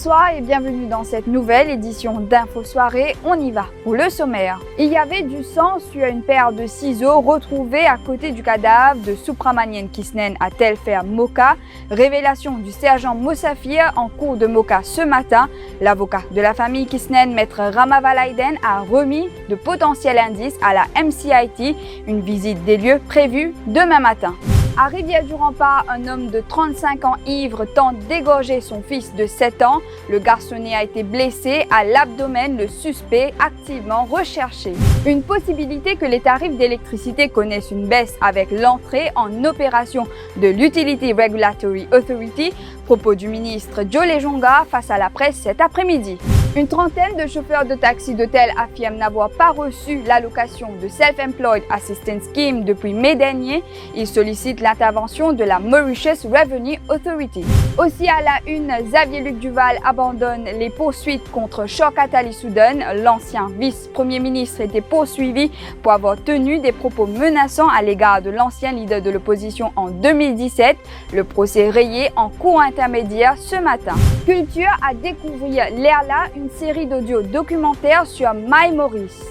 Bonsoir et bienvenue dans cette nouvelle édition d'Info Soirée. On y va pour le sommaire. Il y avait du sang sur une paire de ciseaux retrouvés à côté du cadavre de Subramanian Krishnan à Telfair, Mocha. Révélation du sergent Mosafir en cours de Mocha ce matin. L'avocat de la famille Krishnan, maître Ramavalaiden, a remis de potentiels indices à la MCIT. Une visite des lieux prévue demain matin. À Rivière-du-Rempart, un homme de 35 ans ivre tente d'égorger son fils de 7 ans. Le garçonnet a été blessé à l'abdomen, le suspect activement recherché. Une possibilité que les tarifs d'électricité connaissent une baisse avec l'entrée en opération de l'Utility Regulatory Authority. Propos du ministre Joe Lejonga face à la presse cet après-midi. Une trentaine de chauffeurs de taxi d'hôtel affirment n'avoir pas reçu l'allocation de Self-Employed Assistance Scheme depuis mai dernier. Ils sollicitent l'intervention de la Mauritius Revenue Authority. Aussi à la une, Xavier-Luc Duval abandonne les poursuites contre Shaukat Ali Soudane. L'ancien vice-premier ministre était poursuivi pour avoir tenu des propos menaçants à l'égard de l'ancien leader de l'opposition en 2017. Le procès rayé en cour intermédiaire ce matin. Culture à découvrir Lerla, une série d'audio documentaires sur My Maurice.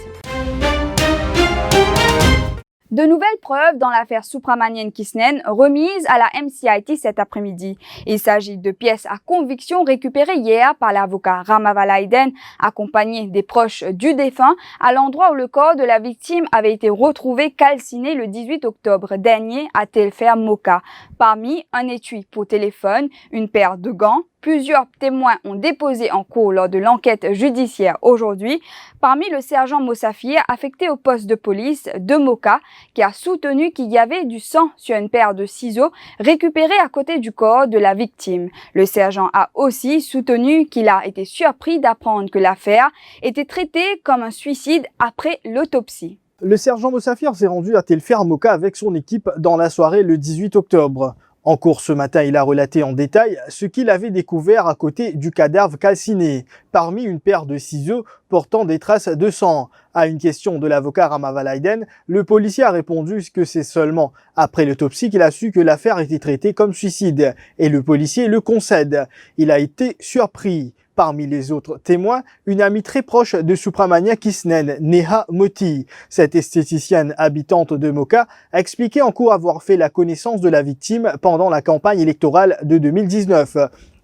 De nouvelles preuves dans l'affaire Subramanian Krishnan remises à la MCIT cet après-midi. Il s'agit de pièces à conviction récupérées hier par l'avocat Ramavalaiden, accompagné des proches du défunt, à l'endroit où le corps de la victime avait été retrouvé calciné le 18 octobre dernier à Telfair, Mocha. Parmi un étui pour téléphone, une paire de gants. Plusieurs témoins ont déposé en cours lors de l'enquête judiciaire aujourd'hui. Parmi le sergent Mosafir, affecté au poste de police de Mocha, qui a soutenu qu'il y avait du sang sur une paire de ciseaux récupérés à côté du corps de la victime. Le sergent a aussi soutenu qu'il a été surpris d'apprendre que l'affaire était traitée comme un suicide après l'autopsie. Le sergent Mosafir s'est rendu à Telfair, Mocha avec son équipe dans la soirée le 18 octobre. En cours ce matin, il a relaté en détail ce qu'il avait découvert à côté du cadavre calciné, parmi une paire de ciseaux portant des traces de sang. À une question de l'avocat Ramavalaiden, le policier a répondu que c'est seulement après l'autopsie qu'il a su que l'affaire était traitée comme suicide, et le policier le concède. Il a été surpris. Parmi les autres témoins, une amie très proche de Subramanian Krishnan, Neha Moti. Cette esthéticienne habitante de Mocha a expliqué en cours avoir fait la connaissance de la victime pendant la campagne électorale de 2019.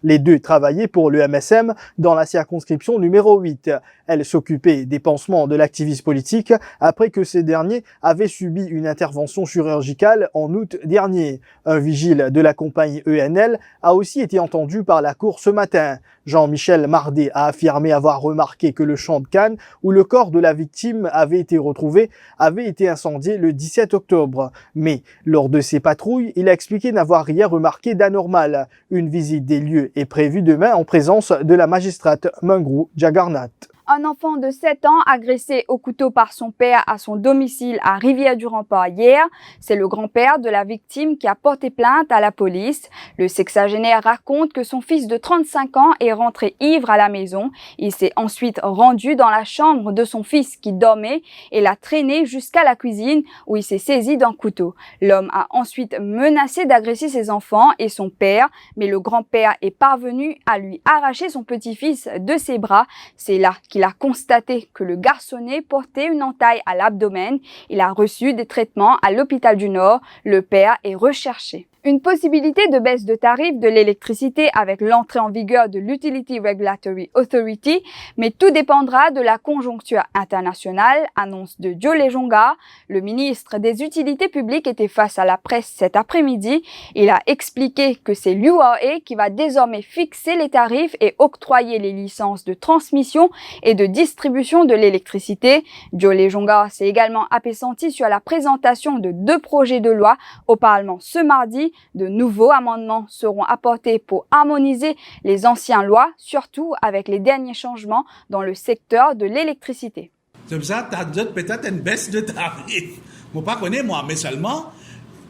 Les deux travaillaient pour le MSM dans la circonscription numéro 8. Elle s'occupait des pansements de l'activiste politique après que ce dernier avait subi une intervention chirurgicale en août dernier. Un vigile de la compagnie ENL a aussi été entendu par la cour ce matin. Jean-Michel Mardet a affirmé avoir remarqué que le champ de Cannes où le corps de la victime avait été retrouvé avait été incendié le 17 octobre. Mais lors de ses patrouilles, il a expliqué n'avoir rien remarqué d'anormal. Une visite des lieux est prévue demain en présence de la magistrate Mungroo Jagannath. Un enfant de 7 ans agressé au couteau par son père à son domicile à Rivière-du-Rempart hier. C'est le grand-père de la victime qui a porté plainte à la police. Le sexagénaire raconte que son fils de 35 ans est rentré ivre à la maison. Il s'est ensuite rendu dans la chambre de son fils qui dormait et l'a traîné jusqu'à la cuisine où il s'est saisi d'un couteau. L'homme a ensuite menacé d'agresser ses enfants et son père, mais le grand-père est parvenu à lui arracher son petit-fils de ses bras. C'est là qu'il a constaté que le garçonnet portait une entaille à l'abdomen. Il a reçu des traitements à l'hôpital du Nord. Le père est recherché. Une possibilité de baisse de tarifs de l'électricité avec l'entrée en vigueur de l'Utility Regulatory Authority, mais tout dépendra de la conjoncture internationale, annonce de Joe Lejonga. Le ministre des Utilités publiques était face à la presse cet après-midi. Il a expliqué que c'est l'URA qui va désormais fixer les tarifs et octroyer les licences de transmission et de distribution de l'électricité. Joe Lejonga s'est également appesanti sur la présentation de 2 projets de loi au Parlement ce mardi. De nouveaux amendements seront apportés pour harmoniser les anciennes lois, surtout avec les derniers changements dans le secteur de l'électricité. C'est pour ça que tu as peut-être une baisse de tarif. Je ne pas connaître moi, mais seulement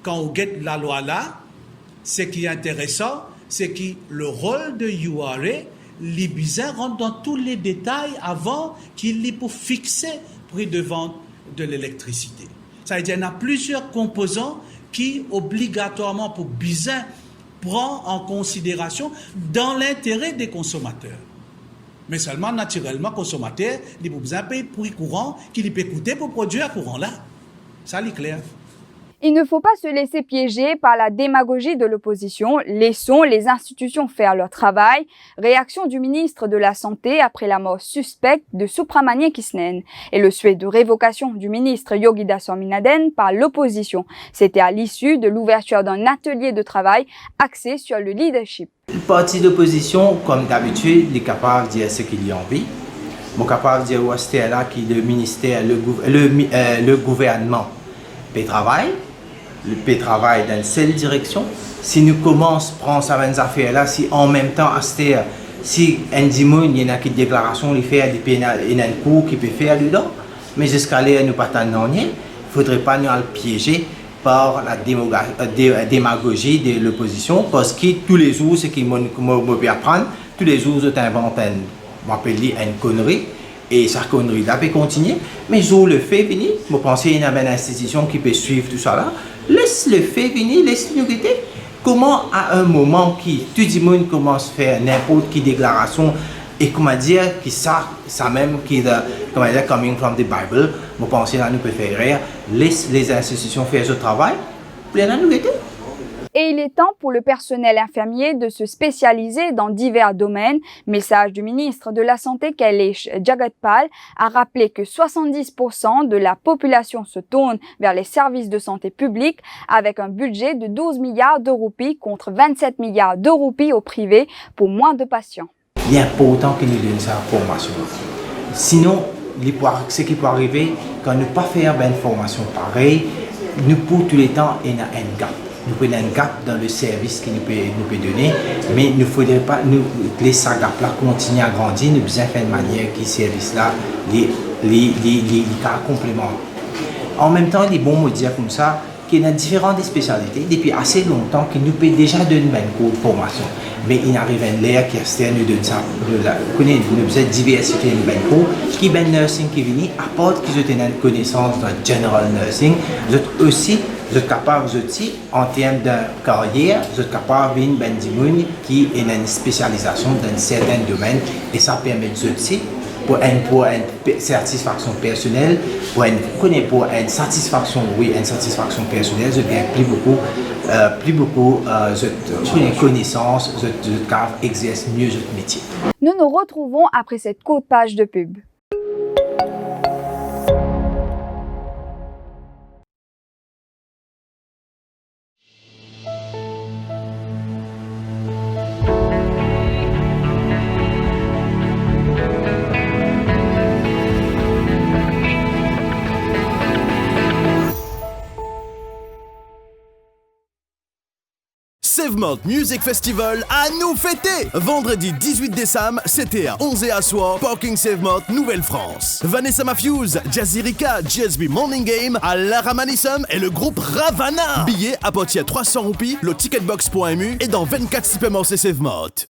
quand on guette la loi là, ce qui est intéressant, c'est que le rôle de URA, les bizarres rentrent dans tous les détails avant qu'il ait pour fixer le prix de vente de l'électricité. Ça veut dire qu'il y en a plusieurs composants qui, obligatoirement, pour bien prend en considération dans l'intérêt des consommateurs. Mais seulement, naturellement, consommateur, il a besoin de payer prix courant qu'il peut coûter pour produire un courant là. Ça, c'est clair. Il ne faut pas se laisser piéger par la démagogie de l'opposition. Laissons les institutions faire leur travail. Réaction du ministre de la Santé après la mort suspecte de Subramanian Krishnan et le souhait de révocation du ministre Yogita Swaminathan par l'opposition. C'était à l'issue de l'ouverture d'un atelier de travail axé sur le leadership. Le parti d'opposition, comme d'habitude, est capable de dire ce qu'il y a envie. Il est capable de dire où c'est là que le ministère, le gouvernement peut travailler. Le peut travailler dans cette direction. Si nous commençons à prendre ces affaires-là, si en même temps, si un dimanche, il y a une déclaration, il fait il y a un cours qui peut faire dedans, mais jusqu'à là, nous ne pas il ne faudrait pas nous piéger par la démagogie de l'opposition, parce que tous les jours, ce qu'ils m'ont apprendre, tous les jours, je t'invente une connerie. Et cette connerie-là peut continuer, mais je le fais venir. Je pense qu'il y a une institution qui peut suivre tout ça là. Laisse le fait venir, laisse nous guetter. Comment à un moment qui tout le monde commence à faire n'importe quelle déclaration et comment dire que ça même qui comment dire coming from the Bible, je pense que nous préférons laisse les institutions faire ce travail, puis là nous guetter. Et il est temps pour le personnel infirmier de se spécialiser dans divers domaines. Message du ministre de la Santé Kailash Jagatpal a rappelé que 70% de la population se tourne vers les services de santé publique avec un budget de 12 milliards de roupies contre 27 milliards de roupies au privé pour moins de patients. Il est important que nous donnions cette formation. Sinon, ce qui peut arriver, quand nous ne pas faire une formation pareille, nous pour tous les temps, il y a un gap. Nous prenons un gap dans le service qu'il nous peut donner, mais il ne faudrait pas nous laisser ce gap-là continuer à grandir. Nous devons faire de manière que ce service-là les complément. En même temps, il est bon de dire comme ça qu'il y a différentes spécialités depuis assez longtemps qu'il nous peut déjà donner une cours de formation. Mais il arrive une l'ère qui nous donne ça. Nous devons diversifier une bonne cours. Qui est nursing qui vient, apporte qu'ils ont une connaissance de general nursing. Vous êtes aussi capable en termes de carrière, vous êtes capable de venir qui a une spécialisation dans un certain domaine et ça permet aussi pour une satisfaction personnelle, pour une satisfaction personnelle, je gagne plus beaucoup de connaissances, je exerce mieux votre métier. Nous nous retrouvons après cette courte page de pub. Savemount Music Festival à nous fêter! Vendredi 18 décembre, c'était à 11 et à soir, Parking Savemount, Nouvelle-France. Vanessa Matthews, Jazzy Rika, GSB Morning Game, Lara Manissum et le groupe Ravana. Billets à partir de 300 roupies, le ticketbox.mu et dans 24 supermarchés Savemount.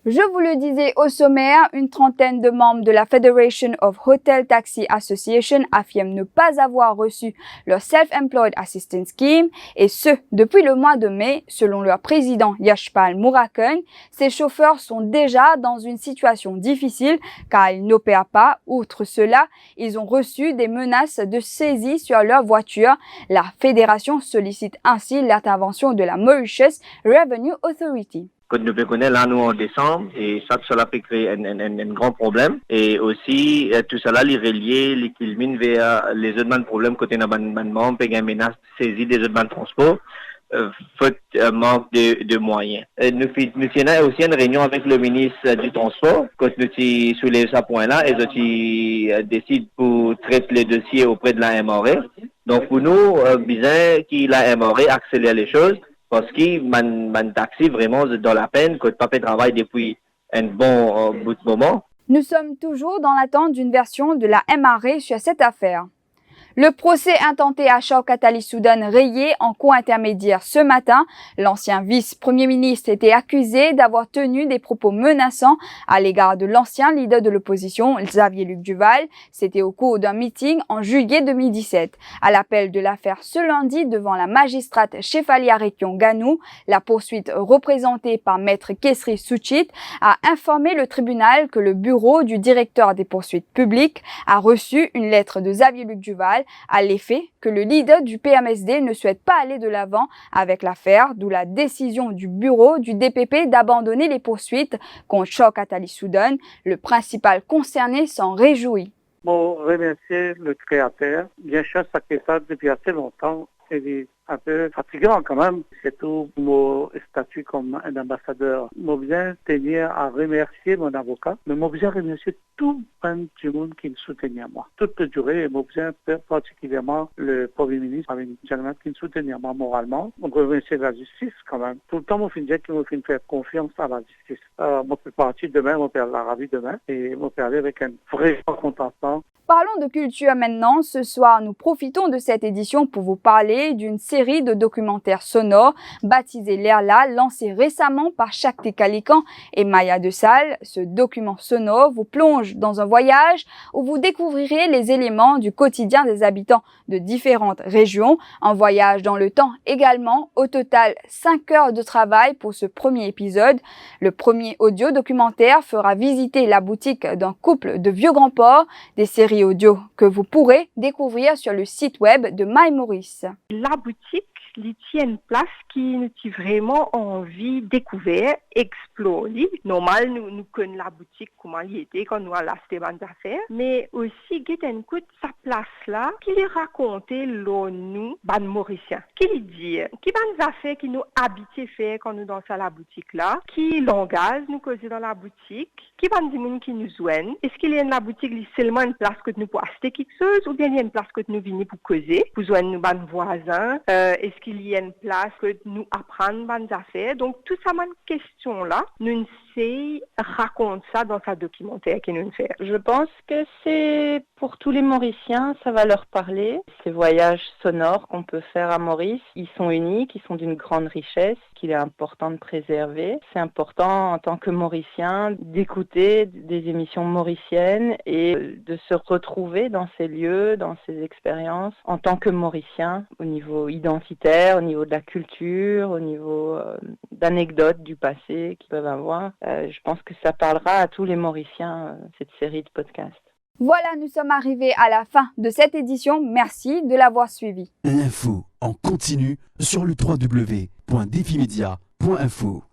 Je vous le disais au sommaire, une trentaine de membres de la Federation of Hotel Taxi Association affirment ne pas avoir reçu leur Self-Employed Assistance Scheme et ce, depuis le mois de mai, selon leur président Yashpal Murakan. Ces chauffeurs sont déjà dans une situation difficile car ils n'opèrent pas. Outre cela, ils ont reçu des menaces de saisie sur leur voiture. La fédération sollicite ainsi l'intervention de la Mauritius Revenue Authority. Quand nous connaissons là, nous en décembre, et ça, cela peut créer un grand problème. Et aussi, tout cela, les relier, les culmine vers les autres problèmes côté d'abandonnement, puis une menace de saisie des autres transports, faute manque de moyens. Nous faisons aussi une réunion avec le ministre du Transport, quand nous soulevons ce point-là, et nous décidons pour traiter le dossier auprès de la MRA. Donc, pour nous, besoin que la MRA accélère les choses. Parce que mon taxi vraiment dans la peine, que papa travaille depuis un bon bout de moment. Nous sommes toujours dans l'attente d'une version de la MRA sur cette affaire. Le procès intenté à Shaukat Ali Soudan rayé en cour intermédiaire ce matin. L'ancien vice-premier ministre était accusé d'avoir tenu des propos menaçants à l'égard de l'ancien leader de l'opposition, Xavier Luc Duval. C'était au cours d'un meeting en juillet 2017. À l'appel de l'affaire ce lundi devant la magistrate Shefalia Rekion Ganou, la poursuite représentée par maître Kesri Souchit a informé le tribunal que le bureau du directeur des poursuites publiques a reçu une lettre de Xavier Luc Duval à l'effet que le leader du PMSD ne souhaite pas aller de l'avant avec l'affaire, d'où la décision du bureau du DPP d'abandonner les poursuites contre Shaukat Ali Soudan. Le principal concerné s'en réjouit. Pour remercier le créateur, bien sûr, ça fait ça depuis assez longtemps. C'est un peu fatigant quand même, surtout mon statut comme un ambassadeur. Moi, bien tenir à remercier mon avocat, mais moi, bien remercier tout le monde qui me soutenait à moi. Toute la durée, moi, bien particulièrement le Premier ministre, avec Janet, qui me soutenait à moi moralement. On remercier la justice quand même. Tout le temps, moi, je me qui me fait faire confiance à la justice. Moi, je suis parti demain, moi, faire l'Arabie demain, et moi, faire avec un vrai contentement. Parlons de culture maintenant. Ce soir, nous profitons de cette édition pour vous parler d'une série de documentaires sonores baptisée Lerla, lancée récemment par Shakti Kalikan et Maya De Salle. Ce document sonore vous plonge dans un voyage où vous découvrirez les éléments du quotidien des habitants de différentes régions. Un voyage dans le temps également. Au total, 5 heures de travail pour ce premier épisode. Le premier audio documentaire fera visiter la boutique d'un couple de vieux grands-ports, des séries audio que vous pourrez découvrir sur le site web de My Maurice. La boutique, il y a une place qui nous a vraiment envie de découvrir, explorer. Normal, nous connaissons la boutique, comment elle était quand nous avons acheté des affaires, mais aussi, il y a une sa place là, qui est raconté nous, les Mauriciens. Qui dit, qui des affaires qui nous habitent faire quand nous dansons à la boutique là, qui langage nous causer dans la boutique, qui des gens qui nous joignent. Est-ce qu'il y a dans la boutique seulement une place que nous pouvons acheter quelque chose, ou bien il y a une place que nous venons pour causer, pour joindre nos voisins, est-ce qu'il y a une place que nous apprenons des affaires. Donc, tout ça, cette question-là, nous raconte ça dans sa documentaire qu'il nous fait. Je pense que c'est pour tous les Mauriciens, ça va leur parler. Ces voyages sonores qu'on peut faire à Maurice, ils sont uniques, ils sont d'une grande richesse qu'il est important de préserver. C'est important en tant que Mauricien d'écouter des émissions mauriciennes et de se retrouver dans ces lieux, dans ces expériences en tant que Mauricien au niveau identitaire, au niveau de la culture, au niveau d'anecdotes du passé qu'ils peuvent avoir. Je pense que ça parlera à tous les Mauriciens, cette série de podcasts. Voilà, nous sommes arrivés à la fin de cette édition. Merci de l'avoir suivi. L'info en continu sur le www.defimedia.info.